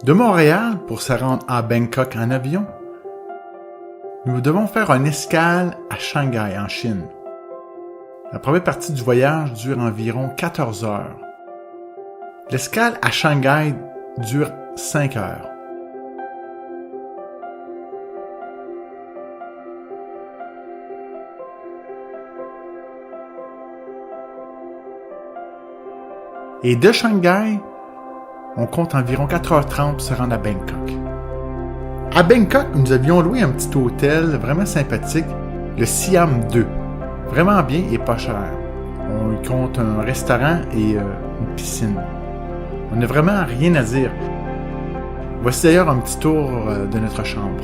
De Montréal, pour se rendre à Bangkok en avion, nous devons faire une escale à Shanghai, en Chine. La première partie du voyage dure environ 14 heures. L'escale à Shanghai dure 5 heures. Et de Shanghai, on compte environ 4h30 pour se rendre à Bangkok. À Bangkok, nous avions loué un petit hôtel vraiment sympathique, le Siam 2. Vraiment bien et pas cher. On y compte un restaurant et une piscine. On n'a vraiment rien à dire. Voici d'ailleurs un petit tour de notre chambre.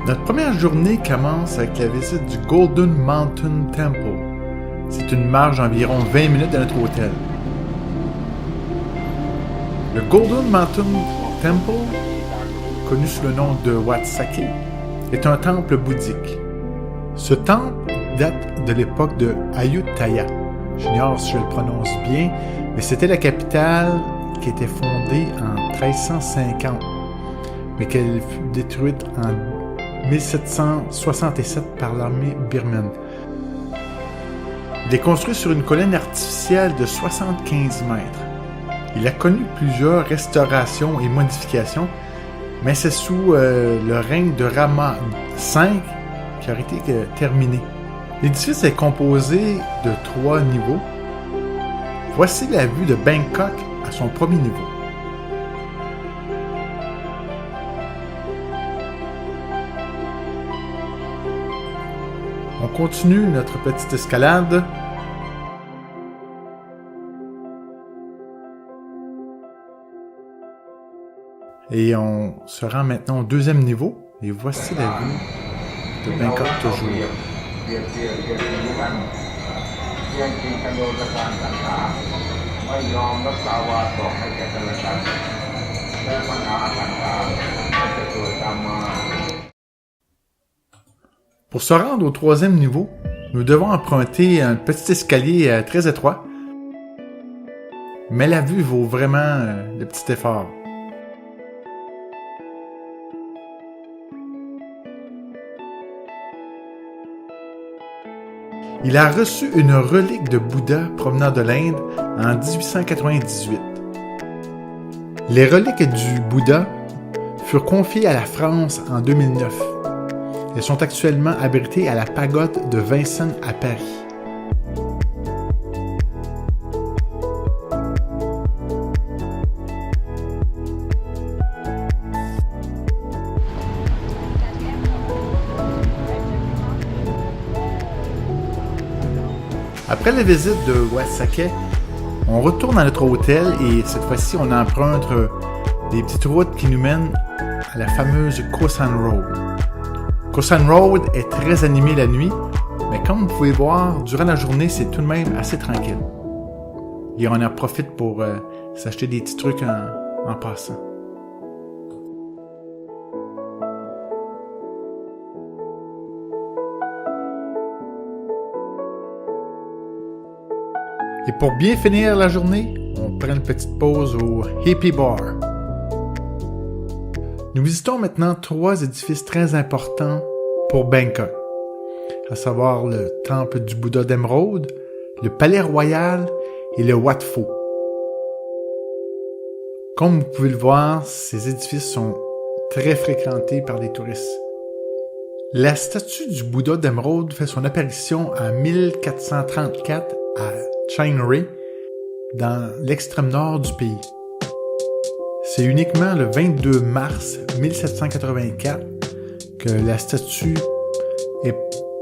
Notre première journée commence avec la visite du Golden Mountain Temple. C'est une marche d'environ 20 minutes de notre hôtel. Le Golden Mountain Temple, connu sous le nom de Wat Saket, est un temple bouddhique. Ce temple date de l'époque de Ayutthaya. J'ignore si je le prononce bien, mais c'était la capitale qui était fondée en 1350, mais qu'elle fut détruite en 1767 par l'armée birmane. Il est construit sur une colline artificielle de 75 mètres. Il a connu plusieurs restaurations et modifications, mais c'est sous le règne de Rama V qui a été terminé. L'édifice est composé de 3 niveaux. Voici la vue de Bangkok à son premier niveau. On continue notre petite escalade. Et on se rend maintenant au deuxième niveau. Et voici la vue de Bangkok toujours. Pour se rendre au troisième niveau, nous devons emprunter un petit escalier très étroit. Mais la vue vaut vraiment le petit effort. Il a reçu une relique de Bouddha provenant de l'Inde en 1898. Les reliques du Bouddha furent confiées à la France en 2009. Elles sont actuellement abritées à la pagode de Vincennes à Paris. Après la visite de Wat Saket, on retourne à notre hôtel et cette fois-ci on emprunte des petites routes qui nous mènent à la fameuse Khao San Road. Khao San Road est très animée la nuit, mais comme vous pouvez voir, durant la journée, c'est tout de même assez tranquille. Et on en profite pour s'acheter des petits trucs en passant. Et pour bien finir la journée, on prend une petite pause au Hippie Bar. Nous visitons maintenant 3 édifices très importants pour Bangkok, à savoir le temple du Bouddha d'Émeraude, le palais royal et le Wat Pho. Comme vous pouvez le voir, ces édifices sont très fréquentés par les touristes. La statue du Bouddha d'Émeraude fait son apparition en 1434 à Chiang Rai, dans l'extrême nord du pays. C'est uniquement le 22 mars 1784 que la statue est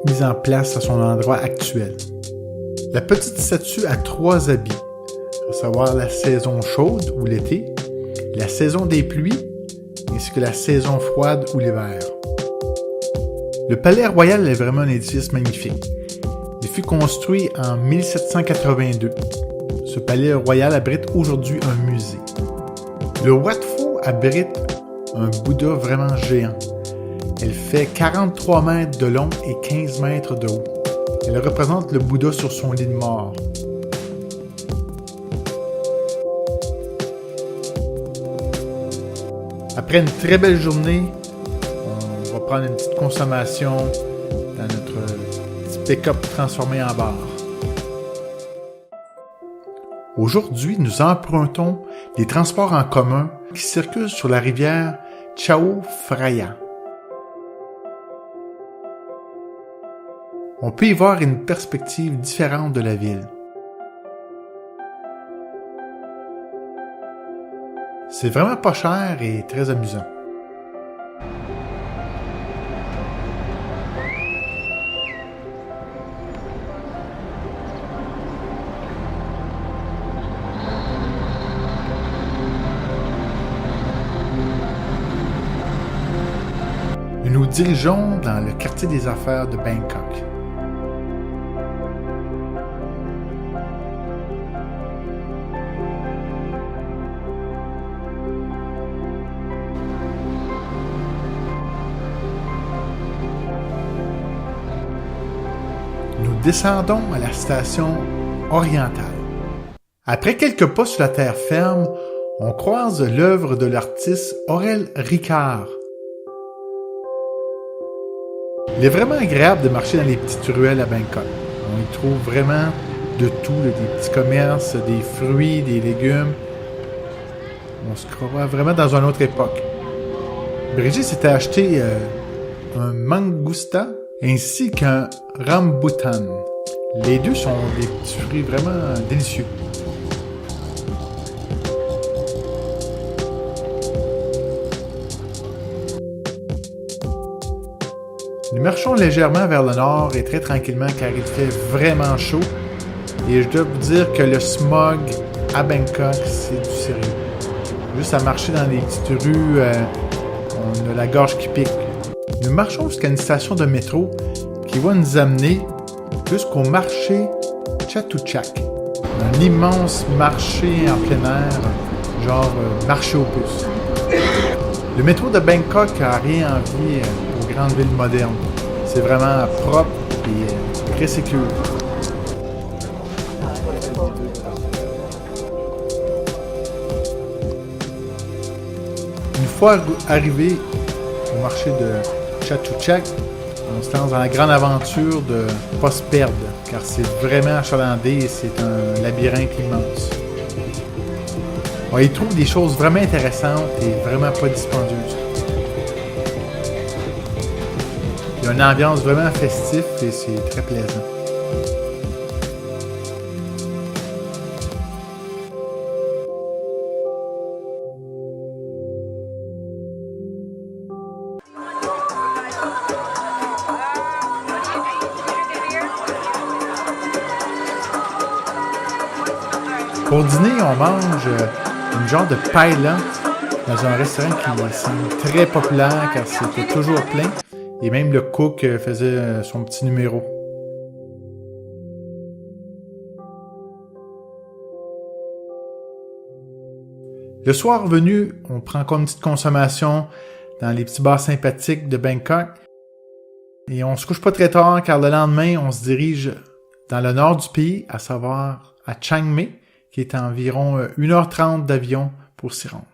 mise en place à son endroit actuel. La petite statue a 3 habits, à savoir la saison chaude ou l'été, la saison des pluies, ainsi que la saison froide ou l'hiver. Le palais royal est vraiment un édifice magnifique. Il fut construit en 1782. Ce palais royal abrite aujourd'hui un musée. Le Wat Pho abrite un Bouddha vraiment géant. Elle fait 43 mètres de long et 15 mètres de haut. Elle représente le Bouddha sur son lit de mort. Après une très belle journée, on va prendre une petite consommation dans notre petit pick-up transformé en bar. Aujourd'hui, nous empruntons les transports en commun qui circulent sur la rivière Chao Phraya. On peut y voir une perspective différente de la ville. C'est vraiment pas cher et très amusant. Nous nous dirigeons dans le quartier des affaires de Bangkok. Nous descendons à la station orientale. Après quelques pas sur la terre ferme, on croise l'œuvre de l'artiste Aurel Ricard. Il est vraiment agréable de marcher dans les petites ruelles à Bangkok. On y trouve vraiment de tout, des petits commerces, des fruits, des légumes. On se croit vraiment dans une autre époque. Brigitte s'était acheté un mangousta ainsi qu'un rambutan. Les deux sont des petits fruits vraiment délicieux. Nous marchons légèrement vers le nord et très tranquillement car il fait vraiment chaud. Et je dois vous dire que le smog à Bangkok, c'est du sérieux. Juste à marcher dans les petites rues, on a la gorge qui pique. Nous marchons jusqu'à une station de métro qui va nous amener jusqu'au marché Chatuchak. Un immense marché en plein air, genre marché aux puces. Le métro de Bangkok n'a rien à envier aux grandes villes modernes. C'est vraiment propre et très sécure. Une fois arrivé au marché de Chatuchak, on se lance dans la grande aventure de ne pas se perdre, car c'est vraiment achalandé et c'est un labyrinthe immense. On y trouve des choses vraiment intéressantes et vraiment pas dispendieuses. Il y a une ambiance vraiment festive et c'est très plaisant. Pour dîner, on mange une genre de paella dans un restaurant qui semble très populaire car c'était toujours plein et même le cook faisait son petit numéro. Le soir venu, on prend encore une petite consommation dans les petits bars sympathiques de Bangkok et on se couche pas très tard car le lendemain, on se dirige dans le nord du pays, à savoir à Chiang Mai, qui est à environ 1h30 d'avion pour s'y rendre.